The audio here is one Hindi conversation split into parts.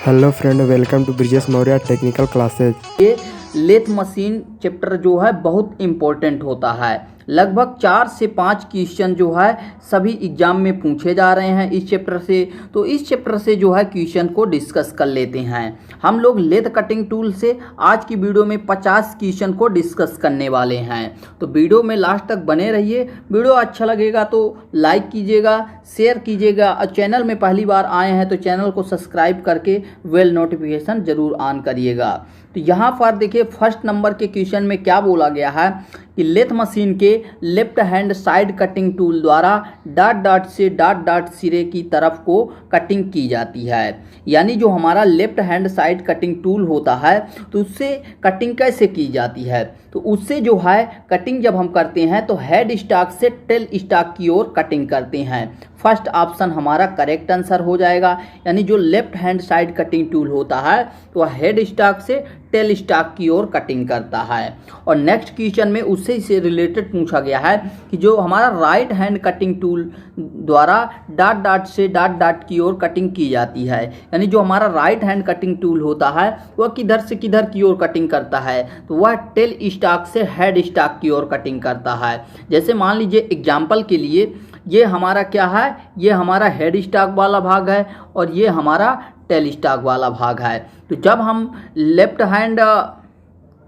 Hello friend, welcome to Brijesh Maurya technical classes. ये लेथ मशीन चैप्टर जो है बहुत इम्पोर्टेंट होता है। लगभग 4 से 5 क्वेश्चन जो है सभी एग्जाम में पूछे जा रहे हैं इस चैप्टर से। तो इस चैप्टर से जो है क्वेश्चन को डिस्कस कर लेते हैं। हम लोग लेथ कटिंग टूल से आज की वीडियो में 50 क्वेश्चन को डिस्कस करने वाले हैं। तो वीडियो में लास्ट तक बने रहिए। वीडियो अच्छा लगेगा तो लाइक कीजिएगा, शेयर कीजिएगा और चैनल में पहली बार आए हैं तो चैनल को सब्सक्राइब करके बेल नोटिफिकेशन जरूर ऑन करिएगा। तो यहाँ पर देखिए फर्स्ट नंबर के क्वेश्चन में क्या बोला गया है कि लेथ मशीन के left hand side cutting tool द्वारा डॉट डॉट से डॉट डॉट सिरे की तरफ को कटिंग की जाती है। यानी जो हमारा left hand side cutting tool होता है तो उससे कटिंग कैसे की जाती है, तो उससे जो है कटिंग जब हम करते हैं तो हेड स्टॉक से टेल स्टॉक की ओर कटिंग करते हैं। फर्स्ट ऑप्शन हमारा करेक्ट आंसर हो जाएगा। यानी जो left hand side cutting tool होता है तो वह हेड स्टॉक से टेल स्टॉक की ओर कटिंग करता है। और नेक्स्ट क्वेश्चन में उससे से रिलेटेड पूछा गया है कि जो हमारा राइट हैंड कटिंग टूल द्वारा डॉट डॉट से डॉट डॉट की ओर कटिंग की जाती है। यानी जो हमारा राइट हैंड कटिंग टूल होता है वह किधर से किधर की ओर कटिंग करता है, तो वह टेल स्टॉक से हेड स्टॉक की ओर कटिंग करता है। जैसे मान लीजिए एग्जाम्पल के लिए ये हमारा क्या है, ये हमारा हेड स्टॉक वाला भाग है और ये हमारा टेल स्टॉक वाला भाग है। तो जब हम लेफ्ट हैंड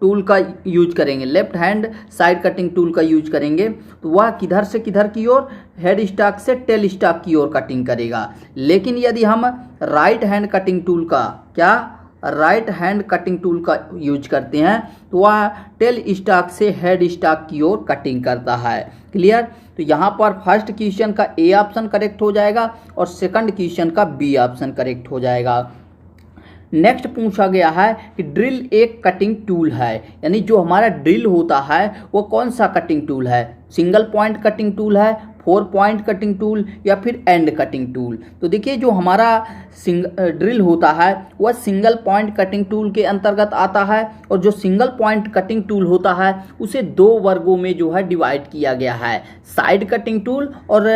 टूल का यूज करेंगे, left hand side cutting tool का यूज करेंगे तो वह किधर से किधर की ओर, हेड स्टॉक से टेल स्टॉक की ओर कटिंग करेगा। लेकिन यदि हम राइट हैंड कटिंग टूल का राइट हैंड कटिंग टूल का यूज करते हैं तो वह टेल स्टॉक से हेड स्टॉक की ओर कटिंग करता है। क्लियर। तो यहाँ पर फर्स्ट क्वेश्चन का ए ऑप्शन करेक्ट हो जाएगा और सेकंड क्वेश्चन का बी ऑप्शन करेक्ट हो जाएगा। नेक्स्ट पूछा गया है कि ड्रिल एक कटिंग टूल है। यानी जो हमारा ड्रिल होता है वो कौन सा कटिंग टूल है, सिंगल पॉइंट कटिंग टूल है, 4 पॉइंट कटिंग टूल या फिर एंड कटिंग टूल। तो देखिए जो हमारा ड्रिल होता है वह सिंगल पॉइंट कटिंग टूल के अंतर्गत आता है और जो सिंगल पॉइंट कटिंग टूल होता है उसे 2 वर्गों में जो है डिवाइड किया गया है, साइड कटिंग टूल और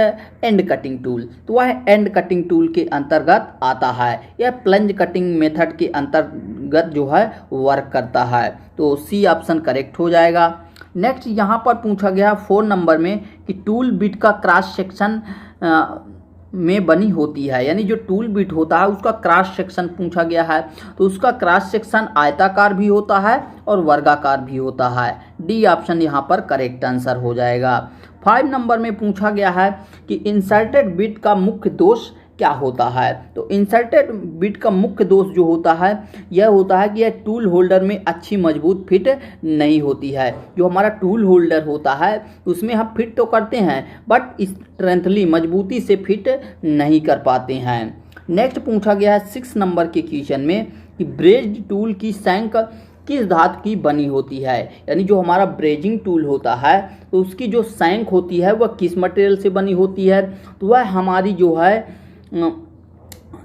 एंड कटिंग टूल। तो वह एंड कटिंग टूल के अंतर्गत आता है, यह प्लंज कटिंग मेथड के अंतर्गत जो है वर्क करता है। तो सी ऑप्शन करेक्ट हो जाएगा। नेक्स्ट यहाँ पर पूछा गया 4 नंबर में कि टूल बिट का क्रॉस सेक्शन में बनी होती है। यानी जो टूल बिट होता है उसका क्रॉस सेक्शन पूछा गया है। तो उसका क्रॉस सेक्शन आयताकार भी होता है और वर्गाकार भी होता है। डी ऑप्शन यहाँ पर करेक्ट आंसर हो जाएगा। 5 नंबर में पूछा गया है कि इंसर्टेड बिट का मुख्य दोष क्या होता है। तो इंसर्टेड बिट का मुख्य दोष जो होता है यह होता है कि यह टूल होल्डर में अच्छी मजबूत फिट नहीं होती है। जो हमारा टूल होल्डर होता है उसमें हम फिट तो करते हैं बट स्ट्रेंथली मजबूती से फिट नहीं कर पाते हैं। नेक्स्ट पूछा गया है 6 नंबर के क्वेश्चन में कि ब्रेज्ड टूल की शैंक किस धातु की बनी होती है। यानी जो हमारा ब्रेजिंग टूल होता है तो उसकी जो शैंक होती है वह किस मटेरियल से बनी होती है, तो वह हमारी जो है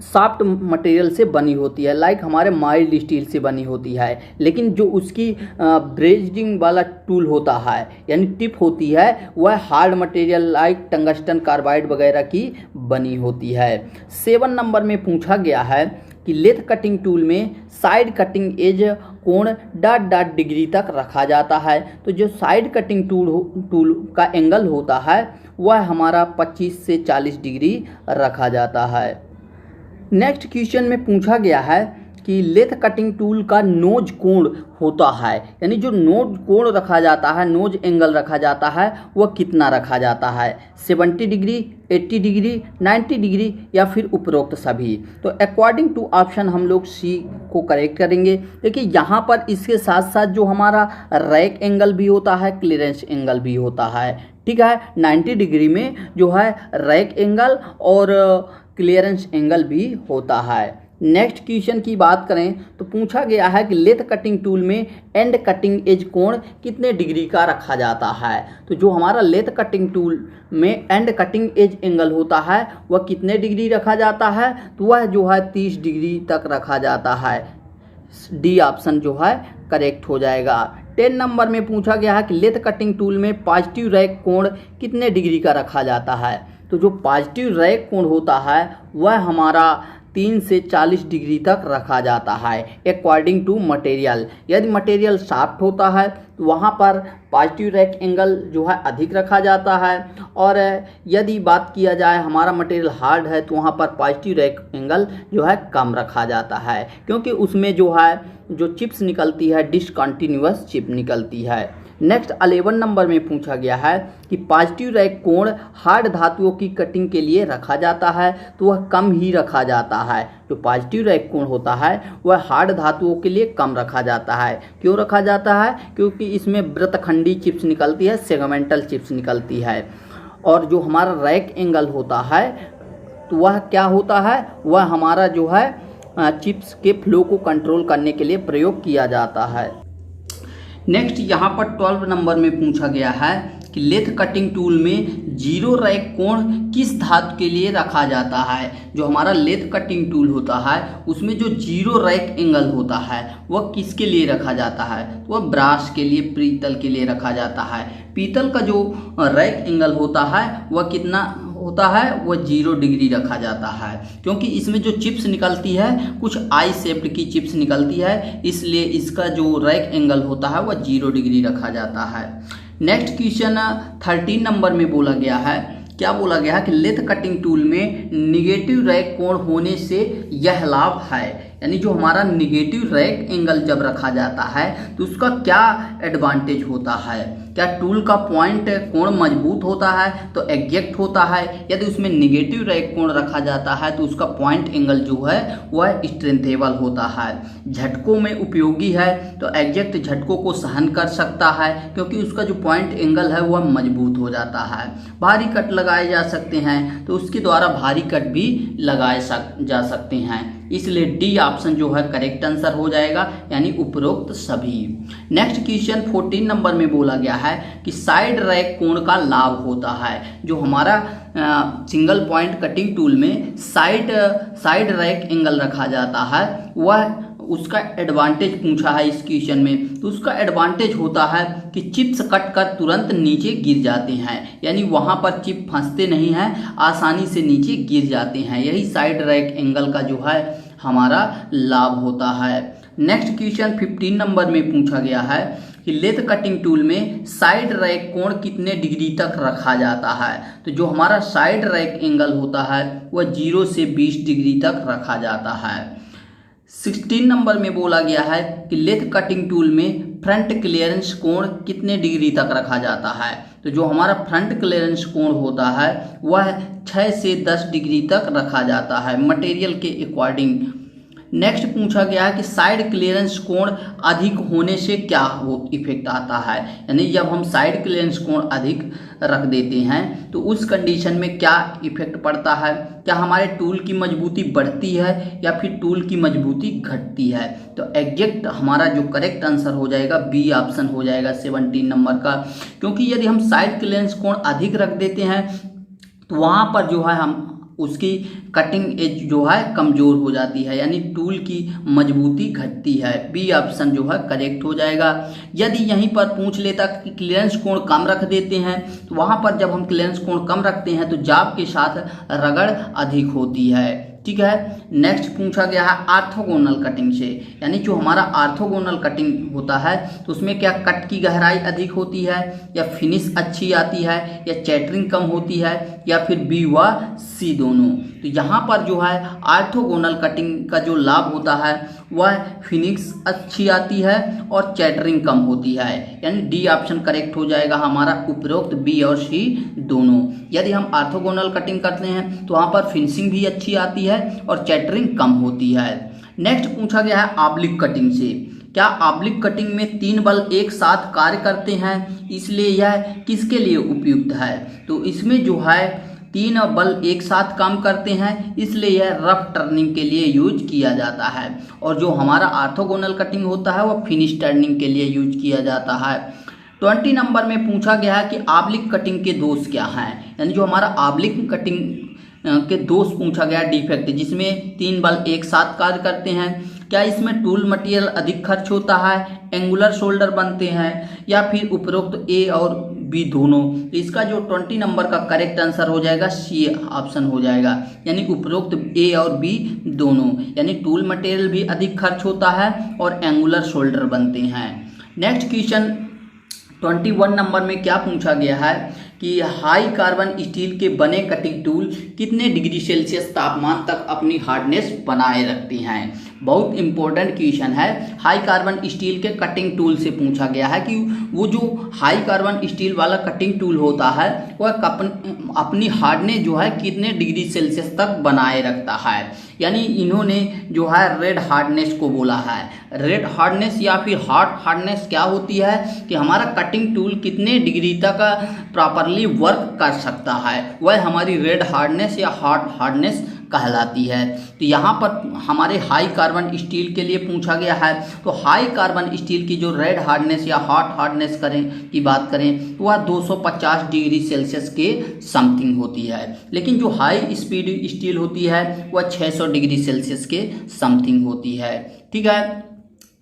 सॉफ्ट मटेरियल से बनी होती है, लाइक हमारे माइल्ड स्टील से बनी होती है। लेकिन जो उसकी ब्रेजिंग वाला टूल होता है यानी टिप होती है वह hard material like tungsten carbide वगैरह की बनी होती है। 7 नंबर में पूछा गया है कि लेथ कटिंग टूल में साइड कटिंग एज कोण डॉट डॉट डिग्री तक रखा जाता है। तो जो साइड कटिंग टूल का एंगल होता है वह हमारा 25 से 40 डिग्री रखा जाता है। नेक्स्ट क्वेश्चन में पूछा गया है कि लेथ कटिंग टूल का नोज कोण होता है। यानी जो नोज कोण रखा जाता है, नोज एंगल रखा जाता है वह कितना रखा जाता है, 70 डिग्री, 80 डिग्री, 90 डिग्री या फिर उपरोक्त सभी। तो अकॉर्डिंग टू ऑप्शन हम लोग सी को करेक्ट करेंगे। देखिए यहाँ पर इसके साथ साथ जो हमारा रैक एंगल भी होता है, क्लियरेंस एंगल भी होता है। ठीक है, 90 डिग्री में जो है रैक एंगल और क्लियरेंस एंगल भी होता है। नेक्स्ट क्वेश्चन की बात करें तो पूछा गया है कि लेथ कटिंग टूल में एंड कटिंग एज कोण कितने डिग्री का रखा जाता है। तो जो हमारा लेथ कटिंग टूल में एंड कटिंग एज एंगल होता है वह कितने डिग्री रखा जाता है, तो वह जो है 30 डिग्री तक रखा जाता है। डी ऑप्शन जो है करेक्ट हो जाएगा। 10 नंबर में पूछा गया है कि लेथ कटिंग टूल में पॉजिटिव रैक कोण कितने डिग्री का रखा जाता है। तो जो पॉजिटिव रैक कोण होता है वह हमारा 3 से 40 डिग्री तक रखा जाता है अकॉर्डिंग टू मटेरियल। यदि मटेरियल सॉफ्ट होता है तो वहाँ पर पॉजिटिव रैक एंगल जो है अधिक रखा जाता है, और यदि बात किया जाए हमारा मटेरियल हार्ड है तो वहाँ पर पॉजिटिव रैक एंगल जो है कम रखा जाता है, क्योंकि उसमें जो है जो चिप्स निकलती है डिसकंटिन्यूअस चिप निकलती है। नेक्स्ट 11 नंबर में पूछा गया है कि पॉजिटिव रैक कोण हार्ड धातुओं की कटिंग के लिए रखा जाता है तो वह कम ही रखा जाता है। जो पॉजिटिव रैक कोण होता है वह हार्ड धातुओं के लिए कम रखा जाता है। क्यों रखा जाता है? क्योंकि इसमें वृत्तखंडी चिप्स निकलती है, सेगमेंटल चिप्स निकलती है। और जो हमारा रैक एंगल होता है तो वह क्या होता है, वह हमारा जो है चिप्स के फ्लो को कंट्रोल करने के लिए प्रयोग किया जाता है। नेक्स्ट यहाँ पर 12 नंबर में पूछा गया है कि लेथ कटिंग टूल में जीरो रैक कोण किस धातु के लिए रखा जाता है। जो हमारा लेथ कटिंग टूल होता है उसमें जो जीरो रैक एंगल होता है वह किसके लिए रखा जाता है, तो वह ब्रास के लिए, पीतल के लिए रखा जाता है। पीतल का जो रैक एंगल होता है वह कितना होता है, वह 0 डिग्री रखा जाता है, क्योंकि इसमें जो चिप्स निकलती है कुछ आई शेप्ड की चिप्स निकलती है, इसलिए इसका जो रैक एंगल होता है वह 0 डिग्री रखा जाता है। नेक्स्ट क्वेश्चन 13 नंबर में बोला गया है, क्या बोला गया है कि लेथ कटिंग टूल में निगेटिव रैक कोण होने से यह लाभ है। यानी जो हमारा निगेटिव रैक एंगल जब रखा जाता है तो उसका क्या एडवांटेज होता है। क्या टूल का पॉइंट कोण मजबूत होता है तो एग्जैक्ट होता है। यदि उसमें निगेटिव रैक कोण रखा जाता है तो उसका पॉइंट एंगल जो है वह स्ट्रेंथेबल होता है। झटकों में उपयोगी है तो एग्जैक्ट झटकों को सहन कर सकता है, क्योंकि उसका जो पॉइंट एंगल है वह मजबूत हो जाता है। भारी कट लगाए जा सकते हैं तो उसके द्वारा भारी कट भी लगाए जा सकते हैं, इसलिए डी ऑप्शन जो है करेक्ट आंसर हो जाएगा, यानी उपरोक्त सभी। नेक्स्ट क्वेश्चन 14 नंबर में बोला गया है कि साइड रैक कोण का लाभ होता है। जो हमारा सिंगल पॉइंट कटिंग टूल में साइड रैक एंगल रखा जाता है वह उसका एडवांटेज पूछा है इस क्वेश्चन में। तो उसका एडवांटेज होता है कि चिप्स कट कर तुरंत नीचे गिर जाते हैं, यानी वहाँ पर चिप फंसते नहीं हैं, आसानी से नीचे गिर जाते हैं। यही साइड रैक एंगल का जो है हमारा लाभ होता है। नेक्स्ट क्वेश्चन 15 नंबर में पूछा गया है कि लेथ कटिंग टूल में साइड रैक कोण कितने डिग्री तक रखा जाता है। तो जो हमारा साइड रैक एंगल होता है वह 0 से 20 डिग्री तक रखा जाता है। 16 नंबर में बोला गया है कि लेथ कटिंग टूल में फ्रंट क्लियरेंस कोण कितने डिग्री तक रखा जाता है। तो जो हमारा फ्रंट क्लियरेंस कोण होता है वह 6 से 10 डिग्री तक रखा जाता है मटेरियल के अकॉर्डिंग। नेक्स्ट पूछा गया है कि साइड क्लियरेंस कोण अधिक होने से क्या इफेक्ट आता है। यानी जब हम साइड क्लियरेंस कोण अधिक रख देते हैं तो उस कंडीशन में क्या इफेक्ट पड़ता है। क्या हमारे टूल की मजबूती बढ़ती है या फिर टूल की मजबूती घटती है। तो एग्जैक्ट हमारा जो करेक्ट आंसर हो जाएगा बी ऑप्शन हो जाएगा 17 नंबर का, क्योंकि यदि हम साइड क्लियरेंस कोण अधिक रख देते हैं तो वहाँ पर जो है हम उसकी कटिंग एज जो है कमज़ोर हो जाती है, यानी टूल की मजबूती घटती है। बी ऑप्शन जो है करेक्ट हो जाएगा। यदि यहीं पर पूछ लेता कि क्लियरेंस कोण कम रख देते हैं तो वहाँ पर जब हम क्लियरेंस कोण कम रखते हैं तो जाब के साथ रगड़ अधिक होती है। ठीक है। नेक्स्ट पूछा गया है आर्थोगोनल कटिंग से, यानी जो हमारा आर्थोगोनल कटिंग होता है तो उसमें क्या कट की गहराई अधिक होती है या फिनिश अच्छी आती है या चैटरिंग कम होती है या फिर बी व सी दोनों। तो यहाँ पर जो है आर्थोगोनल कटिंग का जो लाभ होता है वह फिनिश अच्छी आती है और चैटरिंग कम होती है, यानी डी ऑप्शन करेक्ट हो जाएगा हमारा उपरोक्त बी और सी दोनों। यदि हम आर्थोगोनल कटिंग करते हैं तो वहाँ पर फिनिशिंग भी अच्छी आती है और चैटरिंग कम होती है। नेक्स्ट पूछा गया है ऑब्लिक कटिंग से, क्या ऑब्लिक कटिंग में 3 बल एक साथ कार्य करते हैं, इसलिए यह किसके लिए उपयुक्त है। तो इसमें जो है 3 बल एक साथ काम करते हैं, इसलिए यह रफ टर्निंग के लिए यूज किया जाता है। और जो हमारा आर्थोगोनल कटिंग होता है वह फिनिश टर्निंग के लिए यूज किया जाता है। 20 नंबर में पूछा गया है कि ऑब्लिक कटिंग के दोष क्या हैं, यानी जो हमारा ऑब्लिक कटिंग के दोष पूछा गया डिफेक्ट, जिसमें 3 बल एक साथ कार्य करते हैं। क्या इसमें टूल मटेरियल अधिक खर्च होता है, एंगुलर शोल्डर बनते हैं या फिर उपरोक्त ए और बी दोनों। इसका जो 20 नंबर का करेक्ट आंसर हो जाएगा सी ऑप्शन हो जाएगा, यानी उपरोक्त ए और बी दोनों, यानी टूल मटेरियल भी अधिक खर्च होता है और एंगुलर शोल्डर बनते हैं। नेक्स्ट क्वेश्चन 21 नंबर में क्या पूछा गया है कि हाई कार्बन स्टील के बने कटिंग टूल कितने डिग्री सेल्सियस तापमान तक अपनी हार्डनेस बनाए रखती हैं। बहुत इंपॉर्टेंट क्वेश्चन है। हाई कार्बन स्टील के कटिंग टूल से पूछा गया है कि वो जो हाई कार्बन स्टील वाला कटिंग टूल होता है वह अपनी हार्डनेस जो है कितने डिग्री सेल्सियस तक बनाए रखता है। यानी इन्होंने जो है रेड हार्डनेस को बोला है। रेड हार्डनेस या फिर हॉट हार्डनेस क्या होती है कि हमारा कटिंग टूल कितने डिग्री तक प्रॉपरली वर्क कर सकता है, वह हमारी रेड हार्डनेस या हॉट हार्डनेस कहलाती है। तो यहाँ पर हमारे हाई कार्बन स्टील के लिए पूछा गया है। तो हाई कार्बन स्टील की जो रेड हार्डनेस या हॉट हार्डनेस की बात करें तो वह 250 डिग्री सेल्सियस के समथिंग होती है, लेकिन जो हाई स्पीड स्टील होती है वह 600 डिग्री सेल्सियस के समथिंग होती है। ठीक है।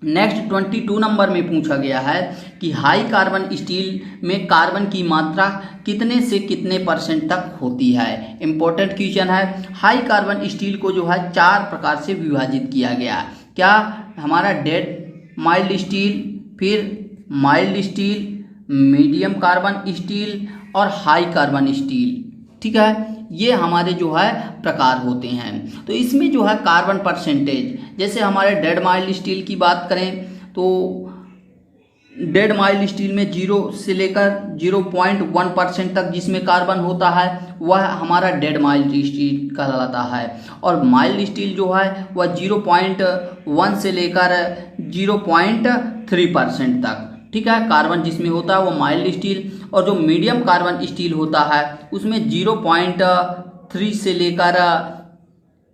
नेक्स्ट 22 नंबर में पूछा गया है कि हाई कार्बन स्टील में कार्बन की मात्रा कितने से कितने % तक होती है। इंपॉर्टेंट क्वेश्चन है। हाई कार्बन स्टील को जो है 4 प्रकार से विभाजित किया गया। क्या हमारा डेड माइल्ड स्टील, फिर mild steel, medium carbon steel और हाई कार्बन स्टील। ठीक है, ये हमारे जो है प्रकार होते हैं। तो इसमें जो है कार्बन परसेंटेज, जैसे हमारे डेड माइल्ड स्टील की बात करें तो डेड माइल्ड स्टील में 0 से लेकर 0.1% तक जिसमें कार्बन होता है वह हमारा डेड माइल्ड स्टील कहलाता है। और माइल्ड स्टील जो है वह 0.1 से लेकर 0.3% तक, ठीक है, कार्बन जिसमें होता है वो माइल्ड स्टील। और जो मीडियम कार्बन स्टील होता है उसमें 0.3 से लेकर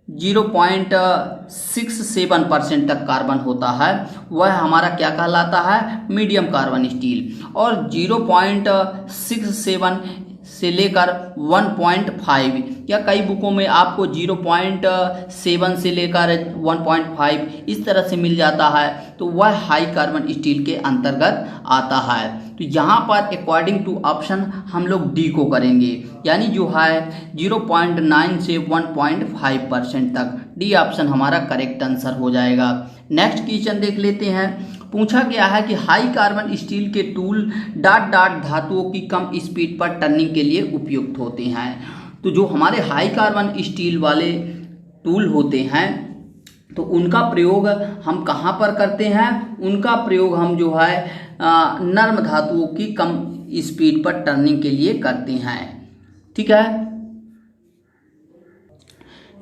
0.67% तक कार्बन होता है, वह हमारा क्या कहलाता है, मीडियम कार्बन स्टील। और 0.67 से लेकर 1.5 या कई बुकों में आपको 0.7 से लेकर 1.5 इस तरह से मिल जाता है, तो वह हाई कार्बन स्टील के अंतर्गत आता है। तो यहाँ पर अकॉर्डिंग टू ऑप्शन हम लोग डी को करेंगे, यानी जो है 0.9 से 1.5% तक। डी ऑप्शन हमारा करेक्ट आंसर हो जाएगा। नेक्स्ट क्वेश्चन देख लेते हैं। पूछा गया है कि हाई कार्बन स्टील के टूल डाट धातुओं की कम स्पीड पर टर्निंग के लिए उपयुक्त होते हैं। तो जो हमारे हाई कार्बन स्टील वाले टूल होते हैं तो उनका प्रयोग हम कहाँ पर करते हैं, उनका प्रयोग हम जो है नर्म धातुओं की कम स्पीड पर टर्निंग के लिए करते हैं। ठीक है।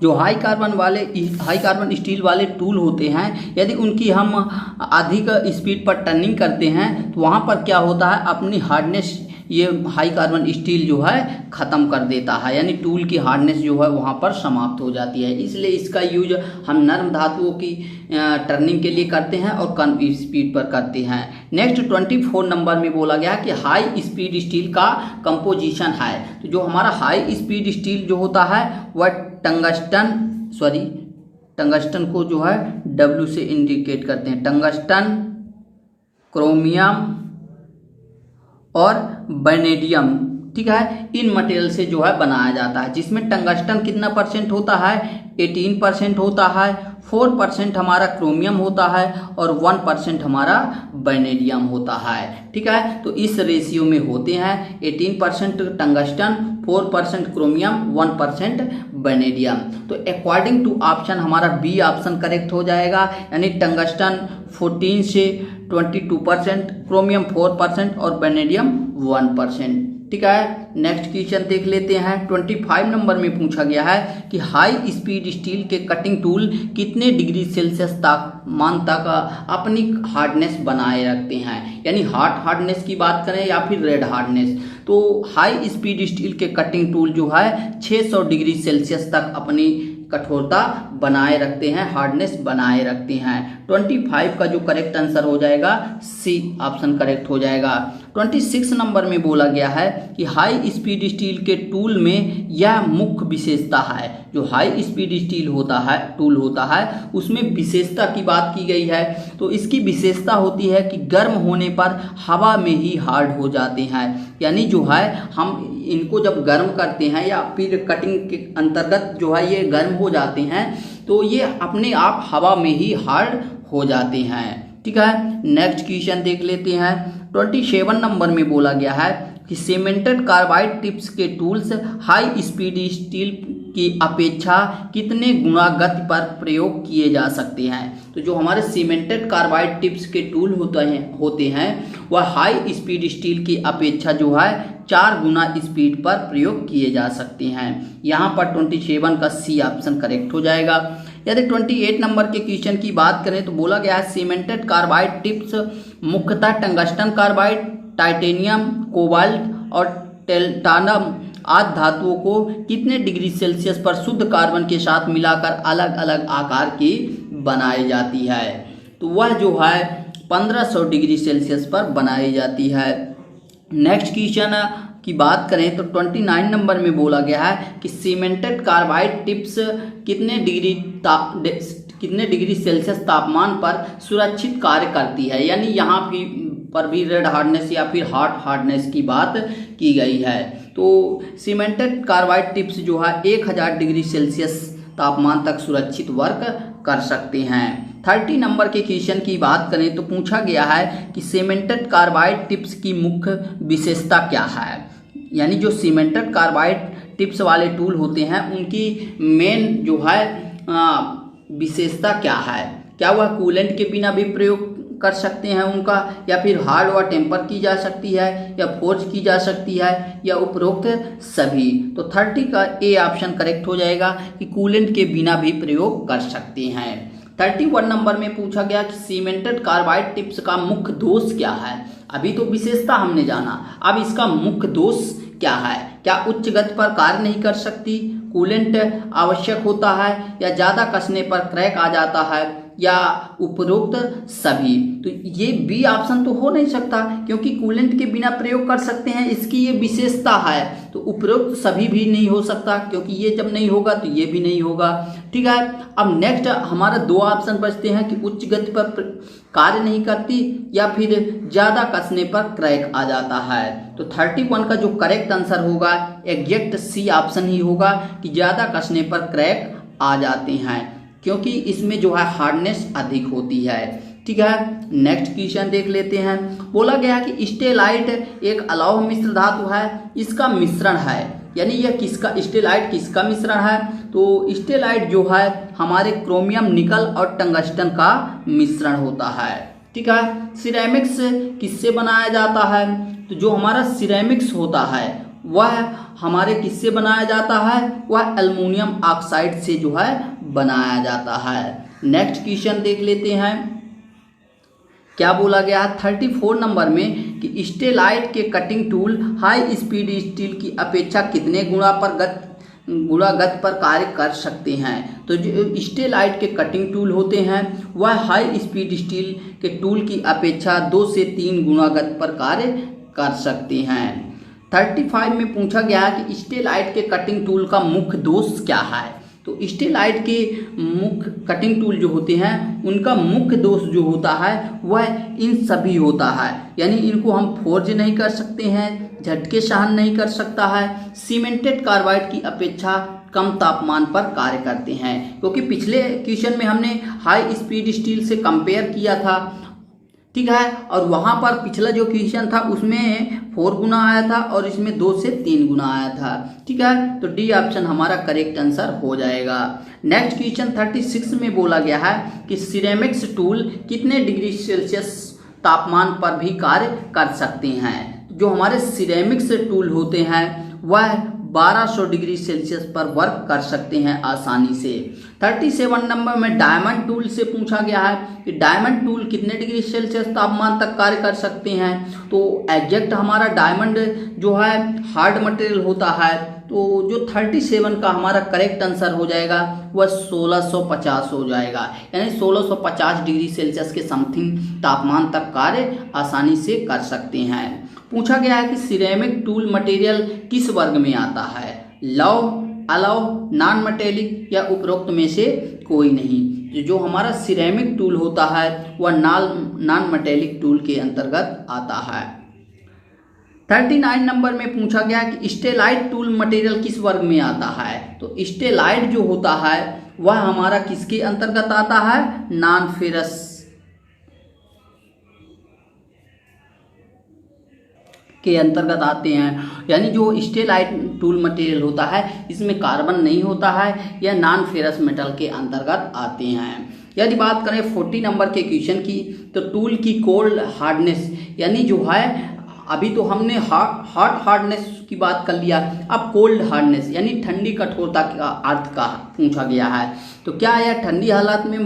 जो हाई कार्बन स्टील वाले टूल होते हैं, यदि उनकी हम अधिक स्पीड पर टर्निंग करते हैं तो वहाँ पर क्या होता है, अपनी हार्डनेस ये हाई कार्बन स्टील जो है ख़त्म कर देता है, यानी टूल की हार्डनेस जो है वहाँ पर समाप्त हो जाती है। इसलिए इसका यूज हम नर्म धातुओं की टर्निंग के लिए करते हैं और कम स्पीड पर करते हैं। नेक्स्ट 24 नंबर में बोला गया कि हाई स्पीड स्टील का कंपोजिशन है। तो जो हमारा हाई स्पीड स्टील जो होता है वह टंगस्टन को जो है W से इंडिकेट करते हैं, टंगस्टन, क्रोमियम और वैनेडियम, ठीक है, इन मटेरियल से जो है बनाया जाता है, जिसमें टंगस्टन कितना % होता है, 18% होता है, 4% हमारा क्रोमियम होता है और 1% हमारा वैनेडियम होता है। ठीक है, तो इस रेशियो में होते हैं 18% टंगस्टन, 4% क्रोमियम, 1% वैनेडियम। तो अकॉर्डिंग टू ऑप्शन हमारा बी ऑप्शन करेक्ट हो जाएगा, यानी टंगस्टन 14 से 22%, क्रोमियम 4% और वैनेडियम 1%। ठीक है। नेक्स्ट क्वेश्चन देख लेते हैं। 25 नंबर में पूछा गया है कि हाई स्पीड स्टील के कटिंग टूल कितने डिग्री सेल्सियस तापमान तक अपनी हार्डनेस बनाए रखते हैं, यानी हॉट हार्डनेस की बात करें या फिर रेड हार्डनेस। तो हाई स्पीड स्टील के कटिंग टूल जो है 600 डिग्री सेल्सियस तक अपनी कठोरता बनाए रखते हैं, हार्डनेस बनाए रखते हैं। 25 का जो करेक्ट आंसर हो जाएगा सी ऑप्शन करेक्ट हो जाएगा। 26 नंबर में बोला गया है कि हाई स्पीड स्टील के टूल में यह मुख्य विशेषता है। जो हाई स्पीड स्टील होता है टूल होता है उसमें विशेषता की बात की गई है। तो इसकी विशेषता होती है कि गर्म होने पर हवा में ही हार्ड हो जाते हैं। यानी जो है हम इनको जब गर्म करते हैं या फिर कटिंग के अंतर्गत जो है ये गर्म हो जाते हैं तो ये अपने आप हवा में ही हार्ड हो जाते हैं। ठीक है, नेक्स्ट क्वेश्चन देख लेते हैं। 27 नंबर में बोला गया है कि सीमेंटेड कार्बाइड टिप्स के टूल्स हाई स्पीड स्टील की अपेक्षा कितने गुना गति पर प्रयोग किए जा सकते हैं। तो जो हमारे सीमेंटेड कार्बाइड टिप्स के टूल होते हैं वह हाई स्पीड स्टील की अपेक्षा जो है 4 गुना स्पीड पर प्रयोग किए जा सकते हैं। यहाँ पर 27 का सी ऑप्शन करेक्ट हो जाएगा। यदि 28 नंबर के क्वेश्चन की बात करें तो बोला गया है सीमेंटेड कार्बाइड टिप्स मुख्यतः टंगस्टन कार्बाइड, टाइटेनियम, कोबाल्ट और टेल्टानम आदि धातुओं को कितने डिग्री सेल्सियस पर शुद्ध कार्बन के साथ मिलाकर अलग अलग आकार की बनाई जाती है। तो वह जो है 1500 डिग्री सेल्सियस पर बनाई जाती है। नेक्स्ट क्वेश्चन की बात करें तो 29 नंबर में बोला गया है कि सीमेंटेड कार्बाइड टिप्स कितने डिग्री सेल्सियस तापमान पर सुरक्षित कार्य करती है। यानी यहाँ पर भी रेड हार्डनेस या फिर हॉट हार्डनेस की बात की गई है। तो सीमेंटेड कार्बाइड टिप्स जो है 1000 डिग्री सेल्सियस तापमान तक सुरक्षित वर्क कर सकते हैं। 30 नंबर के क्वेश्चन की बात करें तो पूछा गया है कि सीमेंटेड कार्बाइड टिप्स की मुख्य विशेषता क्या है। यानी जो सीमेंटेड कार्बाइड टिप्स वाले टूल होते हैं उनकी मेन जो है विशेषता क्या है। क्या वह कूलेंट के बिना भी प्रयोग कर सकते हैं उनका, या फिर हार्ड व टेम्पर की जा सकती है, या फोर्ज की जा सकती है, या उपरोक्त सभी। तो 30 का ए ऑप्शन करेक्ट हो जाएगा कि कूलेंट के बिना भी प्रयोग कर सकते हैं। 31 नंबर में पूछा गया कि सीमेंटेड कार्बाइड टिप्स का मुख्य दोष क्या है। अभी तो विशेषता हमने जाना, अब इसका मुख्य दोष क्या है। क्या उच्च गति पर कार्य नहीं कर सकती, कूलेंट आवश्यक होता है, या ज़्यादा कसने पर क्रैक आ जाता है, या उपरोक्त सभी। तो ये बी ऑप्शन तो हो नहीं सकता क्योंकि कूलेंट के बिना प्रयोग कर सकते हैं, इसकी ये विशेषता है। तो उपरोक्त सभी भी नहीं हो सकता क्योंकि ये जब नहीं होगा तो ये भी नहीं होगा। ठीक है, अब नेक्स्ट हमारा 2 ऑप्शन बचते हैं कि उच्च गति पर कार्य नहीं करती या फिर ज़्यादा कसने पर क्रैक आ जाता है। तो 31 का जो करेक्ट आंसर होगा एग्जैक्ट सी ऑप्शन ही होगा कि ज़्यादा कसने पर क्रैक आ जाते हैं क्योंकि इसमें जो है हार्डनेस अधिक होती है। ठीक है, नेक्स्ट क्वेश्चन देख लेते हैं। बोला गया कि स्टेलाइट एक अलौह मिश्र धातु है, इसका मिश्रण है। यानी यह किसका, स्टेलाइट किसका मिश्रण है। तो स्टेलाइट जो है हमारे क्रोमियम, निकल और टंगस्टन का मिश्रण होता है। ठीक है, सिरेमिक्स किससे बनाया जाता है। तो जो हमारा सिरेमिक्स होता है वह हमारे किससे बनाया जाता है, वह एल्युमिनियम ऑक्साइड से जो है बनाया जाता है। नेक्स्ट क्वेश्चन देख लेते हैं। क्या बोला गया है 34 नंबर में कि स्टेलाइट के cutting tool high speed steel की अपेक्षा कितने गुणा गति पर कार्य कर सकते हैं। तो जो स्टेलाइट के कटिंग टूल होते हैं वह हाई स्पीड स्टील के टूल की अपेक्षा 2 से 3 गुणा गति पर कार्य कर सकते हैं। 35 में पूछा गया है कि स्टेलाइट के कटिंग टूल का मुख्य दोष क्या है। तो स्टेलाइट के मुख्य कटिंग टूल जो होते हैं उनका मुख्य दोष जो होता है वह इन सभी होता है। यानी इनको हम फोर्ज नहीं कर सकते हैं, झटके सहन नहीं कर सकता है, सीमेंटेड कार्बाइड की अपेक्षा कम तापमान पर कार्य करते हैं। क्योंकि पिछले क्वेश्चन में हमने हाई स्पीड स्टील से कंपेयर किया था। ठीक है, और वहाँ पर पिछला जो क्वेश्चन था उसमें 4 गुना आया था और इसमें 2 से 3 गुना आया था। ठीक है, तो डी ऑप्शन हमारा करेक्ट आंसर हो जाएगा। नेक्स्ट क्वेश्चन 36 में बोला गया है कि सिरेमिक्स टूल कितने डिग्री सेल्सियस तापमान पर भी कार्य कर सकते हैं। जो हमारे सिरेमिक्स टूल होते हैं वह 1200 डिग्री सेल्सियस पर वर्क कर सकते हैं आसानी से। 37 नंबर में डायमंड टूल से पूछा गया है कि डायमंड टूल कितने डिग्री सेल्सियस तापमान तक कार्य कर सकते हैं। तो एग्जैक्ट हमारा डायमंड जो है हार्ड मटेरियल होता है, तो जो 37 का हमारा करेक्ट आंसर हो जाएगा वह 1650 हो जाएगा, यानी 1650 डिग्री सेल्सियस के समथिंग तापमान तक कार्य आसानी से कर सकते हैं। पूछा गया है कि सिरेमिक टूल मटेरियल किस वर्ग में आता है, लौह, अलौह, नॉन मेटेलिक या उपरोक्त में से कोई नहीं। जो हमारा सिरेमिक टूल होता है वह नॉन मेटेलिक टूल के अंतर्गत आता है। 39 नंबर में पूछा गया कि स्टेलाइट टूल मटेरियल किस वर्ग में आता है। तो स्टेलाइट जो होता है वह हमारा किसके अंतर्गत आता है, नॉन फेरस के अंतर्गत आते हैं। यानी जो स्टेलाइट टूल मटेरियल होता है इसमें कार्बन नहीं होता है, यह नॉन फेरस मेटल के अंतर्गत आते हैं। यदि बात करें 40 नंबर के क्वेश्चन की, तो टूल की कोल्ड हार्डनेस, यानी जो है अभी तो हमने हॉट हार्डनेस की बात कर लिया, अब कोल्ड हार्डनेस यानी ठंडी कठोरता का अर्थ का पूछा गया है। तो क्या यह ठंडी हालात में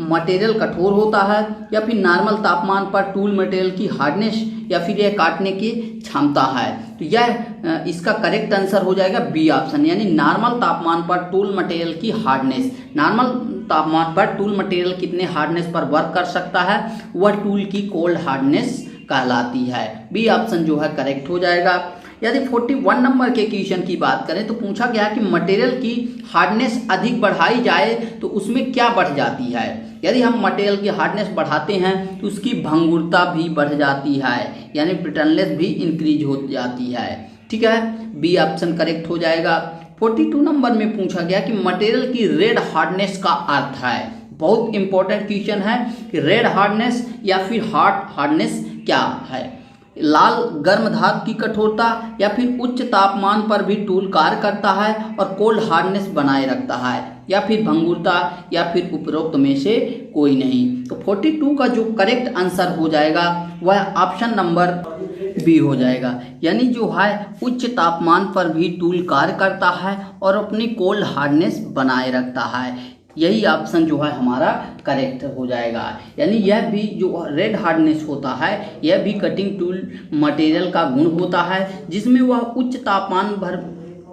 मटेरियल कठोर होता है या फिर नॉर्मल तापमान पर टूल मटेरियल की हार्डनेस या फिर यह काटने की क्षमता है। तो यह इसका करेक्ट आंसर हो जाएगा बी ऑप्शन, यानी नॉर्मल तापमान पर टूल मटेरियल की हार्डनेस। नॉर्मल तापमान पर टूल मटेरियल कितने हार्डनेस पर वर्क कर सकता है, वह टूल की कोल्ड हार्डनेस कहलाती है। बी ऑप्शन जो है करेक्ट हो जाएगा। यदि 41 नंबर के क्वेश्चन की बात करें तो पूछा गया कि मटेरियल की हार्डनेस अधिक बढ़ाई जाए तो उसमें क्या बढ़ जाती है। यदि हम मटेरियल की हार्डनेस बढ़ाते हैं तो उसकी भंगुरता भी बढ़ जाती है, यानी ब्रिटलनेस भी इंक्रीज हो जाती है। ठीक है, बी ऑप्शन करेक्ट हो जाएगा। 42 नंबर में पूछा गया कि मटेरियल की रेड हार्डनेस का अर्थ है। बहुत इंपॉर्टेंट क्वेश्चन है कि रेड हार्डनेस या फिर हॉट हार्डनेस क्या है। लाल गर्म धातु की कठोरता या फिर उच्च तापमान पर भी टूल कार्य करता है और कोल्ड हार्डनेस बनाए रखता है, या फिर भंगुरता या फिर उपरोक्त में से कोई नहीं। तो 42 का जो करेक्ट आंसर हो जाएगा वह ऑप्शन नंबर बी हो जाएगा, यानी जो है उच्च तापमान पर भी टूल कार्य करता है और अपनी कोल्ड हार्डनेस बनाए रखता है। यही ऑप्शन जो है हमारा करेक्ट हो जाएगा। यानी यह भी जो रेड हार्डनेस होता है यह भी कटिंग टूल मटेरियल का गुण होता है, जिसमें वह उच्च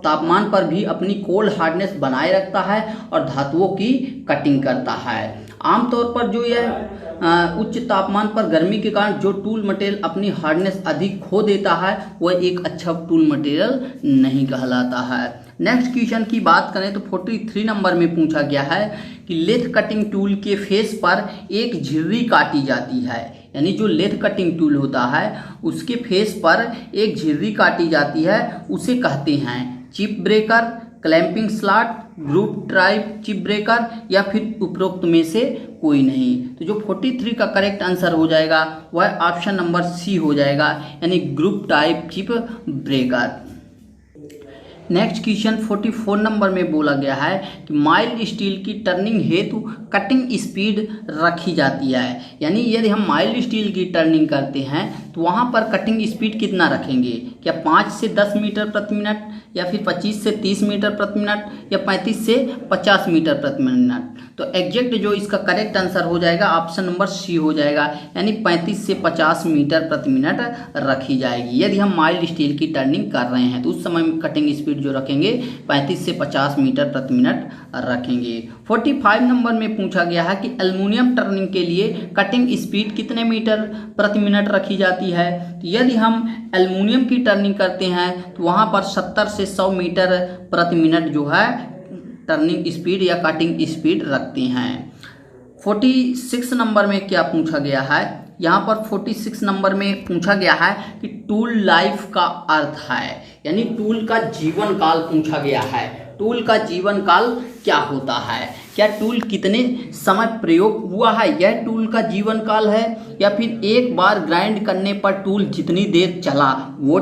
तापमान पर भी अपनी कोल्ड हार्डनेस बनाए रखता है और धातुओं की कटिंग करता है। आमतौर पर जो यह उच्च तापमान पर गर्मी के कारण जो टूल मटेरियल अपनी हार्डनेस अधिक खो देता है वह एक अच्छा टूल मटेरियल नहीं कहलाता है। नेक्स्ट क्वेश्चन की बात करें तो 43 नंबर में पूछा गया है कि लेथ कटिंग टूल के फेस पर एक झिर्री काटी जाती है। यानी जो लेथ कटिंग टूल होता है उसके फेस पर एक झिर्री काटी जाती है, उसे कहते हैं chip breaker, clamping slot, group type chip breaker या फिर उपरोक्त में से कोई नहीं। तो जो 43 का करेक्ट आंसर हो जाएगा वह ऑप्शन नंबर सी हो जाएगा, यानी group type chip breaker. Next question 44 number में बोला गया है कि माइल्ड स्टील की टर्निंग हेतु कटिंग स्पीड रखी जाती है। यानी यदि हम माइल्ड स्टील की टर्निंग करते हैं तो वहाँ पर कटिंग स्पीड कितना रखेंगे, क्या 5 से 10 मीटर प्रति मिनट या फिर 25 से 30 मीटर प्रति मिनट या 35 से 50 मीटर प्रति मिनट। तो एग्जैक्ट जो इसका करेक्ट आंसर हो जाएगा ऑप्शन नंबर सी हो जाएगा, यानी 35 से 50 मीटर प्रति मिनट रखी जाएगी। यदि हम माइल्ड स्टील की टर्निंग कर रहे हैं तो उस समय कटिंग स्पीड जो रखेंगे 35 से 50 मीटर प्रति मिनट रखेंगे। 45 नंबर में पूछा गया है कि एल्युमिनियम टर्निंग के लिए कटिंग स्पीड कितने मीटर प्रति मिनट रखी जाती है। तो यदि हम एल्युमिनियम की टर्निंग करते हैं तो वहाँ पर 70 से 100 मीटर प्रति मिनट जो है टर्निंग स्पीड या कटिंग स्पीड रखते हैं। 46 नंबर में क्या पूछा गया है, यहाँ पर 46 नंबर में पूछा गया है कि टूल लाइफ का अर्थ है, यानी टूल का जीवन काल पूछा गया है। टूल का जीवन काल क्या होता है, क्या टूल कितने समय प्रयोग हुआ है यह टूल का जीवन काल है, या फिर एक बार ग्राइंड करने पर टूल जितनी देर चला वो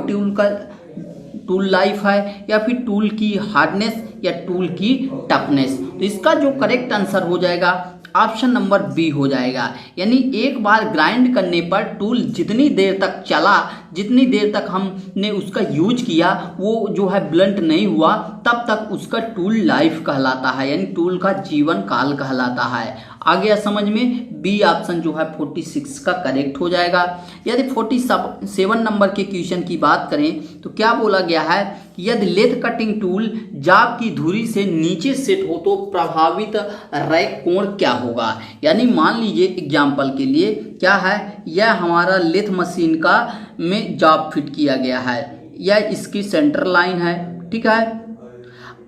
टूल लाइफ है, या फिर टूल की हार्डनेस या टूल की टफनेस। तो इसका जो करेक्ट आंसर हो जाएगा ऑप्शन नंबर बी हो जाएगा, यानी एक बार ग्राइंड करने पर टूल जितनी देर तक चला जितनी देर तक हमने उसका यूज किया वो जो है ब्लंट नहीं हुआ तब तक उसका टूल लाइफ कहलाता है, यानी टूल का जीवन काल कहलाता है। आ गया समझ में? बी ऑप्शन जो है 46 का करेक्ट हो जाएगा। यदि 47 नंबर के क्वेश्चन की बात करें तो क्या बोला गया है कि यदि लेथ कटिंग टूल जाब की धुरी से नीचे सेट हो तो प्रभावित रैक कोण क्या होगा। यानी मान लीजिए एग्जाम्पल के लिए क्या है, यह हमारा लेथ मशीन का में जाब फिट किया गया है, यह इसकी सेंटर लाइन है, ठीक है।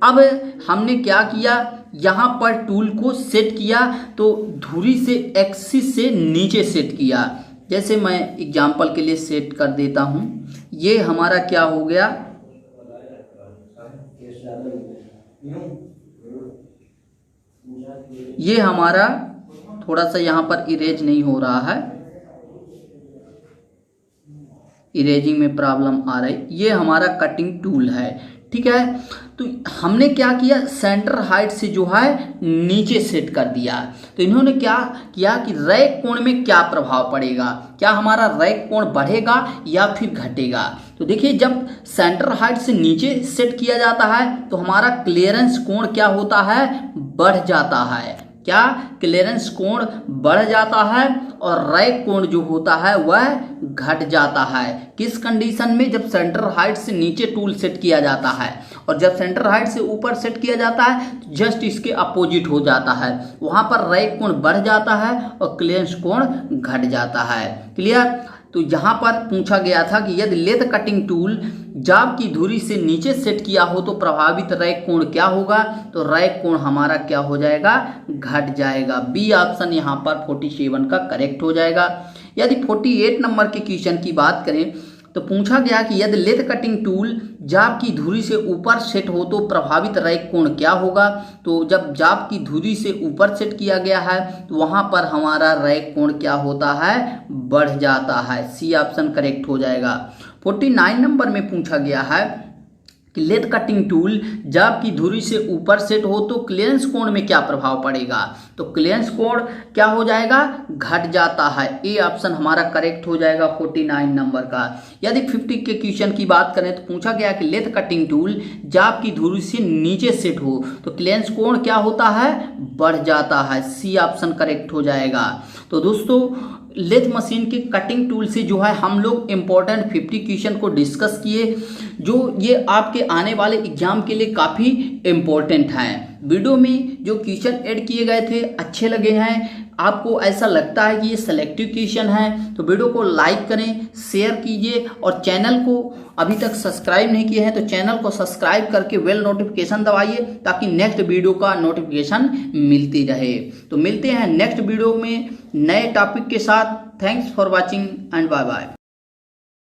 अब हमने क्या किया, यहाँ पर टूल को सेट किया तो धुरी से एक्सिस से नीचे सेट किया। जैसे मैं एग्जाम्पल के लिए सेट कर देता हूँ, ये हमारा क्या हो गया, ये हमारा थोड़ा सा यहाँ पर इरेज नहीं हो रहा है, इरेजिंग में प्रॉब्लम आ रही, ये हमारा कटिंग टूल है, ठीक है। तो हमने क्या किया, सेंटर हाइट से जो है नीचे सेट कर दिया। तो इन्होंने क्या किया कि रैक कोण में क्या प्रभाव पड़ेगा, क्या हमारा रैक कोण बढ़ेगा या फिर घटेगा। तो देखिए जब सेंटर हाइट से नीचे सेट किया जाता है तो हमारा क्लियरेंस कोण क्या होता है, बढ़ जाता है। क्या क्लियरेंस कोण बढ़ जाता है और रैक कोण जो होता है वह घट जाता है। किस कंडीशन में, जब सेंटर हाइट से नीचे टूल सेट किया जाता है और जब सेंटर हाइट से ऊपर सेट किया जाता है तो जस्ट इसके अपोजिट हो जाता है, वहां पर रैक कोण बढ़ जाता है और क्लियरेंस कोण घट जाता है। क्लियर? तो यहाँ पर पूछा गया था कि यदि लेथ कटिंग टूल जाब की धुरी से नीचे सेट किया हो तो प्रभावित रैक कोण क्या होगा, तो रैक कोण हमारा क्या हो जाएगा, घट जाएगा। बी ऑप्शन यहाँ पर 47 का करेक्ट हो जाएगा। यदि 48 नंबर के क्वेश्चन की बात करें तो पूछा गया कि यदि लेथ कटिंग टूल जाब की धुरी से ऊपर सेट हो तो प्रभावित रैक कोण क्या होगा। तो जब जाब की धुरी से ऊपर सेट किया गया है तो वहां पर हमारा रैक कोण क्या होता है, बढ़ जाता है। सी ऑप्शन करेक्ट हो जाएगा। 49 नंबर में पूछा गया है कि लेथ कटिंग टूल जाब की धुरी से ऊपर सेट हो तो क्लियरेंस कोण में क्या प्रभाव पड़ेगा। तो क्लियरेंस कोण क्या हो जाएगा, घट जाता है। ए ऑप्शन हमारा करेक्ट हो जाएगा 49 नंबर का। यदि 50 के क्वेश्चन की बात करें तो पूछा गया कि लेथ कटिंग टूल जाब की धुरी से नीचे सेट हो तो क्लियरेंस कोण क्या होता है, बढ़ जाता है। सी ऑप्शन करेक्ट हो जाएगा। तो दोस्तों लेथ मशीन के कटिंग टूल से जो है हम लोग इम्पोर्टेंट 50 क्वेश्चन को डिस्कस किए, जो ये आपके आने वाले एग्जाम के लिए काफ़ी इम्पोर्टेंट हैं। वीडियो में जो क्वेश्चन ऐड किए गए थे अच्छे लगे हैं, आपको ऐसा लगता है कि ये सेलेक्टिव क्वेश्चन है तो वीडियो को लाइक करें, शेयर कीजिए और चैनल को अभी तक सब्सक्राइब नहीं किए हैं तो चैनल को सब्सक्राइब करके बेल नोटिफिकेशन दबाइए ताकि नेक्स्ट वीडियो का नोटिफिकेशन मिलती रहे। तो मिलते हैं नेक्स्ट वीडियो में नए टॉपिक के साथ। Thanks for watching and bye bye.